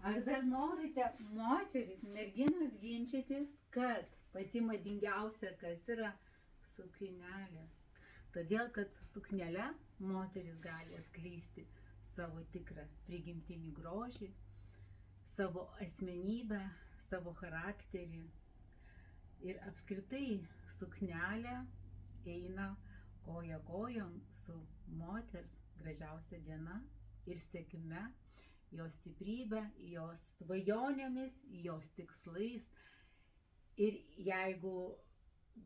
Ar dar norite, moteris, merginos, ginčytis, kad pati madingiausia kas yra suknelė? Todėl, kad su suknele moteris gali atskleisti savo tikrą prigimtinį grožį, savo asmenybę, savo charakterį. Ir apskritai suknelė eina koja kojon su moters gražiausia diena ir sėkme, jos stiprybė, jos svajonėmis, jos tikslais. Ir jeigu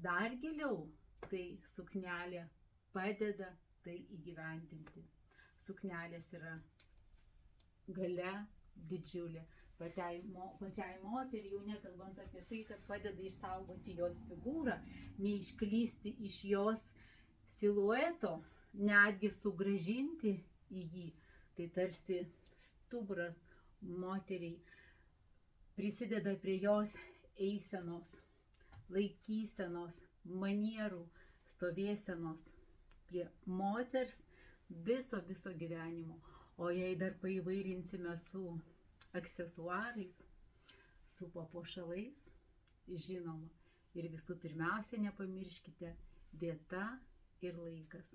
dar giliau, tai suknelė padeda tai įgyvendinti. Suknelės yra galia didžiulė. Pačiai moteriai, jau nekalbant apie tai, kad padeda išsaugoti jos figūrą, neišklysti iš jos silueto, netgi sugrąžinti į jį. Tai tarsi stuburas moteriai prisideda prie jos eisenos, laikysenos, manierų, stovėsenos, prie moters viso gyvenimo. O jei dar paįvairinsime su aksesuarais, su papuošalais, žinoma, ir visų pirmiausia nepamirškite vieta ir laikas.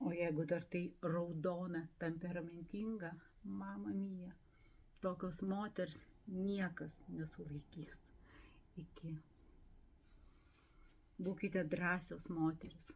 O jeigu dar tai raudona, temperamentinga, mama mia, tokios moters niekas nesulaikys. Iki. Būkite drąsios moteris.